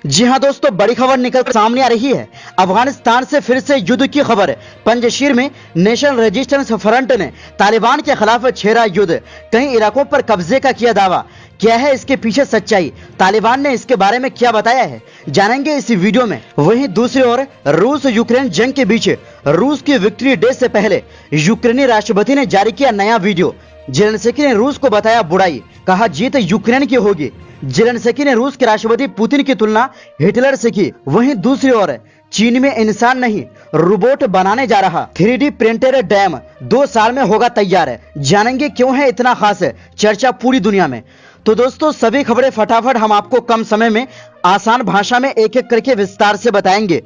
जी हां दोस्तों, बड़ी खबर निकल कर सामने आ रही है। अफगानिस्तान से फिर से युद्ध की खबर। पंजशीर में नेशनल रेजिस्टेंस फ्रंट ने तालिबान के खिलाफ छेड़ा युद्ध, कई इलाकों पर कब्जे का किया दावा। क्या है इसके पीछे सच्चाई, तालिबान ने इसके बारे में क्या बताया है, जानेंगे इस वीडियो में। वहीं दूसरी ओर रूस यूक्रेन जंग के बीच रूस की विक्ट्री डे से पहले यूक्रेनी राष्ट्रपति ने जारी किया नया वीडियो। जेलेंस्की ने रूस को बताया बुराई, कहा जीत यूक्रेन की होगी। जेलेंस्की ने रूस के राष्ट्रपति पुतिन की तुलना हिटलर से की। वहीं दूसरी ओर चीन में इंसान नहीं रोबोट बनाने जा रहा 3D प्रिंटेड डैम 2 साल में होगा तैयार। जानेंगे क्यों है इतना खास, चर्चा पूरी दुनिया में। तो दोस्तों सभी खबरें फटाफट हम आपको कम समय में आसान भाषा में एक एक करके विस्तार से बताएंगे,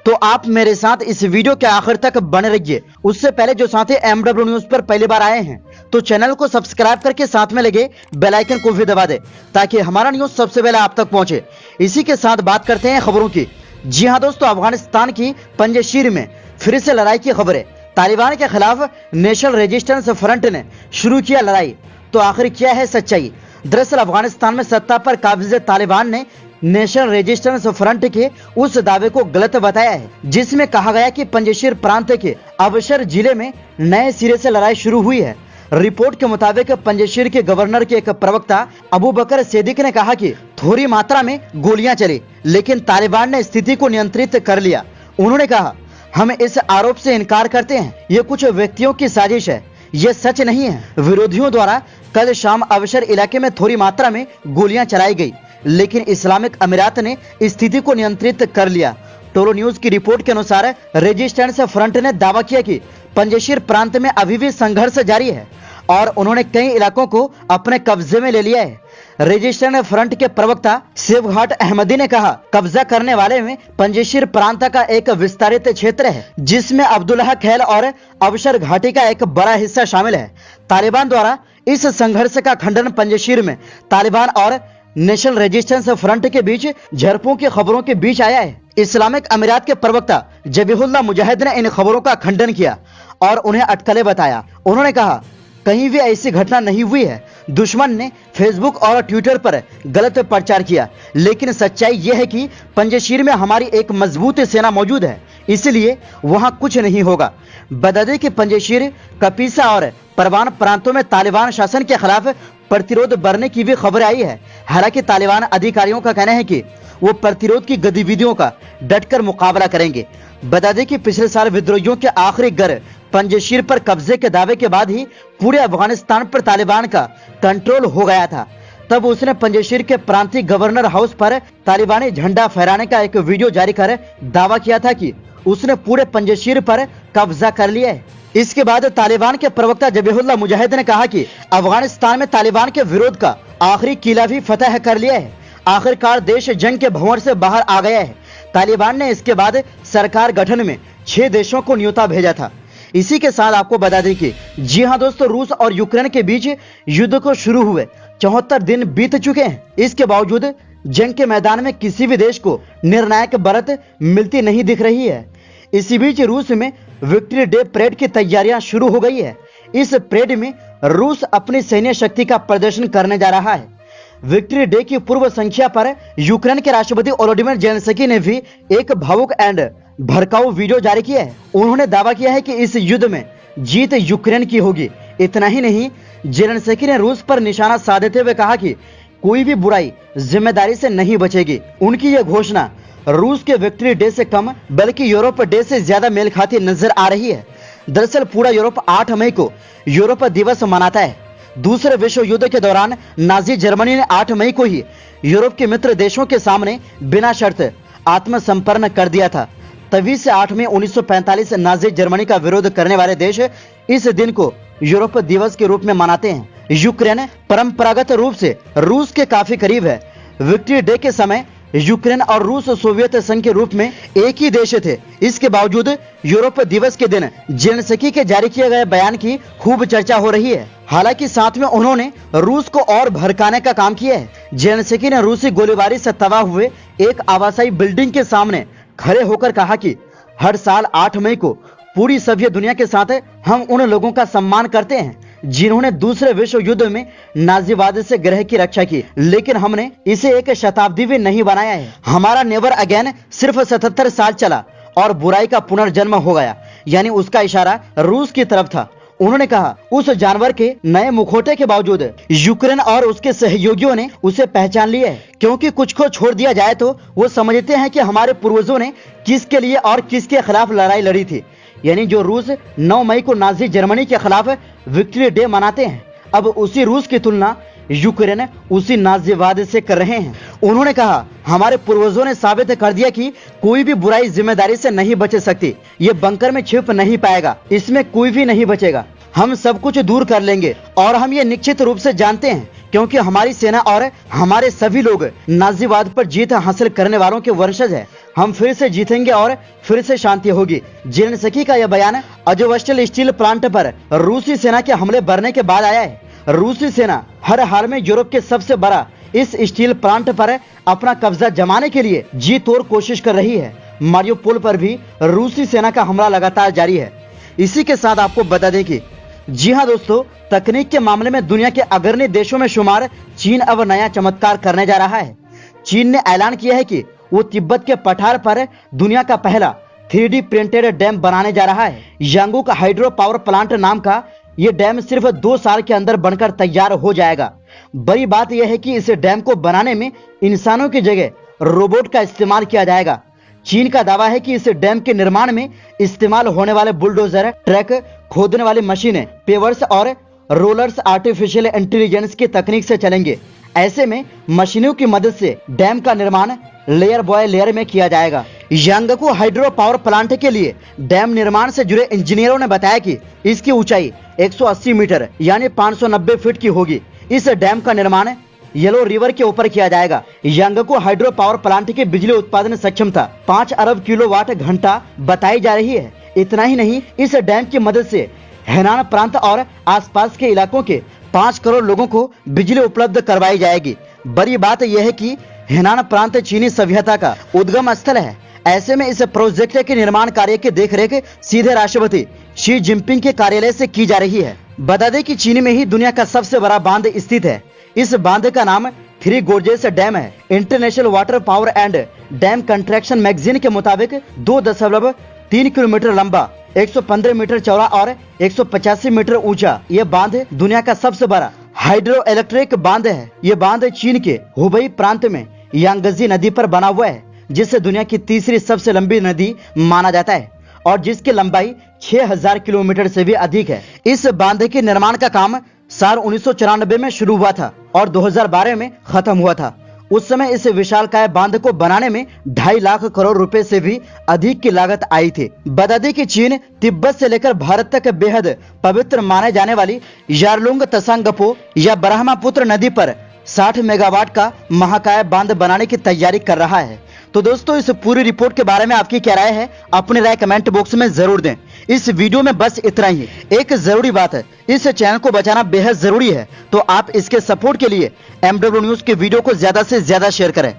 तो आप मेरे साथ इस वीडियो के आखिर तक बने रहिए। उससे पहले जो साथी MW न्यूज पर पहली बार आए हैं तो चैनल को सब्सक्राइब करके साथ में लगे बेल आइकन को भी दबा दे, ताकि हमारा न्यूज सबसे पहले आप तक पहुंचे। इसी के साथ बात करते हैं खबरों की। जी हां दोस्तों, अफगानिस्तान की पंजशीर में फिर से लड़ाई की खबरें। तालिबान के खिलाफ नेशनल रेजिस्टेंस फ्रंट ने शुरू किया लड़ाई, तो आखिर क्या है सच्चाई। दरअसल अफगानिस्तान में सत्ता पर काबिज तालिबान ने नेशनल रेजिस्टेंस फ्रंट के उस दावे को गलत बताया है जिसमें कहा गया कि पंजशीर प्रांत के अबशर जिले में नए सिरे से लड़ाई शुरू हुई है। रिपोर्ट के मुताबिक पंजशीर के गवर्नर के एक प्रवक्ता अबू बकर सिद्दीक ने कहा कि थोड़ी मात्रा में गोलियां चली, लेकिन तालिबान ने स्थिति को नियंत्रित कर लिया। उन्होंने कहा, हम इस आरोप से इनकार करते हैं, ये कुछ व्यक्तियों की साजिश है, ये सच नहीं है। विरोधियों द्वारा कल शाम अबशर इलाके में थोड़ी मात्रा में गोलियां चलाई गई, लेकिन इस्लामिक अमीरात ने स्थिति को नियंत्रित कर लिया। टोरो न्यूज की रिपोर्ट के अनुसार रेजिस्टेंस फ्रंट ने दावा किया कि पंजशीर प्रांत में अभी भी संघर्ष जारी है और उन्होंने कई इलाकों को अपने कब्जे में ले लिया है। रेजिस्टेंस फ्रंट के प्रवक्ता सेवघाट अहमदी ने कहा, कब्जा करने वाले में पंजशीर प्रांत का एक विस्तारित क्षेत्र है जिसमें अब्दुल्लाह खैल और अबशर घाटी का एक बड़ा हिस्सा शामिल है। तालिबान द्वारा इस संघर्ष का खंडन पंजशीर में तालिबान और नेशनल रेजिस्टेंस फ्रंट के बीच झड़पों की खबरों के बीच आया है। इस्लामिक अमीरात के प्रवक्ता जबीहुल्लाह मुजाहिद ने इन खबरों का खंडन किया और उन्हें अटकलें बताया। उन्होंने कहा, कहीं भी ऐसी घटना नहीं हुई है। दुश्मन ने फेसबुक और ट्विटर पर गलत प्रचार किया, लेकिन सच्चाई यह है कि पंजशीर में हमारी एक मजबूत सेना मौजूद है, इसलिए वहां कुछ नहीं होगा। बता दें कि पंजशीर, कपीसा और परवान प्रांतों में तालिबान शासन के खिलाफ प्रतिरोध बढ़ने की भी खबर आई है। हालांकि तालिबान अधिकारियों का कहना है कि वो प्रतिरोध की गतिविधियों का डटकर मुकाबला करेंगे। बता दें कि पिछले साल विद्रोहियों के आखिरी घर पंजशीर पर कब्जे के दावे के बाद ही पूरे अफगानिस्तान पर तालिबान का कंट्रोल हो गया था। तब उसने पंजशीर के प्रांतीय गवर्नर हाउस पर तालिबानी झंडा फहराने का एक वीडियो जारी कर दावा किया था कि उसने पूरे पंजशीर पर कब्जा कर लिया है। इसके बाद तालिबान के प्रवक्ता जबीहुल्लाह मुजाहिद ने कहा कि अफगानिस्तान में तालिबान के विरोध का आखिरी किला भी फतह कर लिया है। आखिरकार देश जंग के भंवर से बाहर आ गया है। तालिबान ने इसके बाद सरकार गठन में 6 देशों को न्योता भेजा था। इसी के साथ आपको बता दें कि जी हां दोस्तों, रूस और यूक्रेन के बीच युद्ध को शुरू हुए 74 दिन बीत चुके हैं। इसके बावजूद जंग के मैदान में किसी भी देश को निर्णायक बढ़त मिलती नहीं दिख रही है। इसी बीच रूस में विक्ट्री डे परेड की तैयारियां शुरू हो गई है। इस परेड में रूस अपनी सैन्य शक्ति का प्रदर्शन करने जा रहा है। विक्ट्री डे की पूर्व संख्या पर यूक्रेन के राष्ट्रपति वोलोदिमीर जेलेंस्की ने भी एक भावुक एंड भड़काऊ वीडियो जारी किया है। उन्होंने दावा किया है कि इस युद्ध में जीत यूक्रेन की होगी। इतना ही नहीं, जेलेंस्की ने रूस पर निशाना साधते हुए कहा कि कोई भी बुराई जिम्मेदारी से नहीं बचेगी। उनकी यह घोषणा रूस के विक्ट्री डे से कम बल्कि यूरोप डे से ज्यादा मेल खाती नजर आ रही है। दरअसल पूरा यूरोप 8 मई को यूरोप दिवस मनाता है। दूसरे विश्व युद्ध के दौरान नाजी जर्मनी ने 8 मई को ही यूरोप के मित्र देशों के सामने बिना शर्त आत्मसमर्पण कर दिया था। तभी से 8 मई 1945 नाजी जर्मनी का विरोध करने वाले देश इस दिन को यूरोप दिवस के रूप में मनाते हैं। यूक्रेन परंपरागत रूप से रूस के काफी करीब है। विक्ट्री डे के समय यूक्रेन और रूस सोवियत संघ के रूप में एक ही देश थे। इसके बावजूद यूरोप दिवस के दिन जेलेंस्की के जारी किए गए बयान की खूब चर्चा हो रही है। हालांकि साथ में उन्होंने रूस को और भड़काने का काम किया है। जेलेंस्की ने रूसी गोलीबारी से तबाह हुए एक आवासीय बिल्डिंग के सामने खड़े होकर कहा कि हर साल 8 मई को पूरी सभ्य दुनिया के साथ हम उन लोगों का सम्मान करते हैं जिन्होंने दूसरे विश्व युद्ध में नाजीवाद से ग्रह की रक्षा की, लेकिन हमने इसे एक शताब्दी भी नहीं बनाया है। हमारा नेवर अगेन सिर्फ 77 साल चला और बुराई का पुनर्जन्म हो गया। यानी उसका इशारा रूस की तरफ था। उन्होंने कहा उस जानवर के नए मुखौटे के बावजूद यूक्रेन और उसके सहयोगियों ने उसे पहचान लिया है, क्योंकि कुछ को छोड़ दिया जाए तो वो समझते हैं कि हमारे पूर्वजों ने किसके लिए और किसके खिलाफ लड़ाई लड़ी थी। यानी जो रूस 9 मई को नाजी जर्मनी के खिलाफ विक्ट्री डे मनाते हैं, अब उसी रूस की तुलना यूक्रेन उसी नाजीवाद से कर रहे हैं। उन्होंने कहा हमारे पूर्वजों ने साबित कर दिया कि कोई भी बुराई जिम्मेदारी से नहीं बच सकती। ये बंकर में छिप नहीं पाएगा, इसमें कोई भी नहीं बचेगा। हम सब कुछ दूर कर लेंगे और हम ये निश्चित रूप से जानते हैं, क्योंकि हमारी सेना और हमारे सभी लोग नाजीवाद पर जीत हासिल करने वालों के वंशज है। हम फिर से जीतेंगे और फिर से शांति होगी। जेलेंस्की का यह बयान अज़ोवस्टल स्टील प्लांट पर रूसी सेना के हमले बढ़ने के बाद आया है। रूसी सेना हर हाल में यूरोप के सबसे बड़ा इस स्टील प्लांट पर अपना कब्जा जमाने के लिए जी तोड़ कोशिश कर रही है। मारियोपोल पर भी रूसी सेना का हमला लगातार जारी है। इसी के साथ आपको बता दें कि जी हाँ दोस्तों, तकनीक के मामले में दुनिया के अग्रणी देशों में शुमार चीन अब नया चमत्कार करने जा रहा है। चीन ने ऐलान किया है कि वो तिब्बत के पठार पर दुनिया का पहला 3D प्रिंटेड डैम बनाने जा रहा है। यांगूक हाइड्रो पावर प्लांट नाम का ये डैम सिर्फ 2 साल के अंदर बनकर तैयार हो जाएगा। बड़ी बात यह है कि इस डैम को बनाने में इंसानों की जगह रोबोट का इस्तेमाल किया जाएगा। चीन का दावा है कि इस डैम के निर्माण में इस्तेमाल होने वाले बुलडोजर, ट्रक, खोदने वाली मशीनें, पेवर्स और रोलर्स आर्टिफिशियल इंटेलिजेंस की तकनीक से चलेंगे। ऐसे में मशीनों की मदद से डैम का निर्माण लेयर बाय लेयर में किया जाएगा। यांगकू हाइड्रो पावर प्लांट के लिए डैम निर्माण से जुड़े इंजीनियरों ने बताया कि इसकी ऊंचाई 180 मीटर यानी 590 फीट की होगी। इस डैम का निर्माण येलो रिवर के ऊपर किया जाएगा। यांगकू हाइड्रो पावर प्लांट की बिजली उत्पादन क्षमता 5 अरब किलोवाट घंटा बताई जा रही है। इतना ही नहीं, इस डैम की मदद से हेनान प्रांत और आसपास के इलाकों के 5 करोड़ लोगों को बिजली उपलब्ध करवाई जाएगी। बड़ी बात यह है कि हेनान प्रांत चीनी सभ्यता का उद्गम स्थल है। ऐसे में इस प्रोजेक्ट के निर्माण कार्य की देखरेख सीधे राष्ट्रपति शी जिनपिंग के कार्यालय से की जा रही है। बता दें कि चीन में ही दुनिया का सबसे बड़ा बांध स्थित है। इस बांध का नाम 3 गोर्जेस डैम है। International water power and dam contraction magazine के मुताबिक 2.3 किलोमीटर लंबा, 115 मीटर चौड़ा और 185 मीटर ऊंचा ये बांध दुनिया का सबसे बड़ा हाइड्रो इलेक्ट्रिक बांध है। ये बांध चीन के हुबई प्रांत में यांगजी नदी पर बना हुआ है, जिसे दुनिया की तीसरी सबसे लंबी नदी माना जाता है और जिसकी लंबाई 6000 किलोमीटर से भी अधिक है। इस बांध के निर्माण का काम साल 1994 में शुरू हुआ था और 2012 में खत्म हुआ था। उस समय इस विशालकाय बांध को बनाने में 2.5 लाख करोड़ रुपए से भी अधिक की लागत आई थी। बता दें कि चीन तिब्बत से लेकर भारत तक बेहद पवित्र माने जाने वाली यारलुंग तसांगपो या ब्रह्मपुत्र नदी पर 60 मेगावाट का महाकाय बांध बनाने की तैयारी कर रहा है। तो दोस्तों, इस पूरी रिपोर्ट के बारे में आपकी क्या राय है? अपनी राय कमेंट बॉक्स में जरूर दें। इस वीडियो में बस इतना ही। एक जरूरी बात है, इस चैनल को बचाना बेहद जरूरी है, तो आप इसके सपोर्ट के लिए MW न्यूज के वीडियो को ज्यादा से ज्यादा शेयर करें।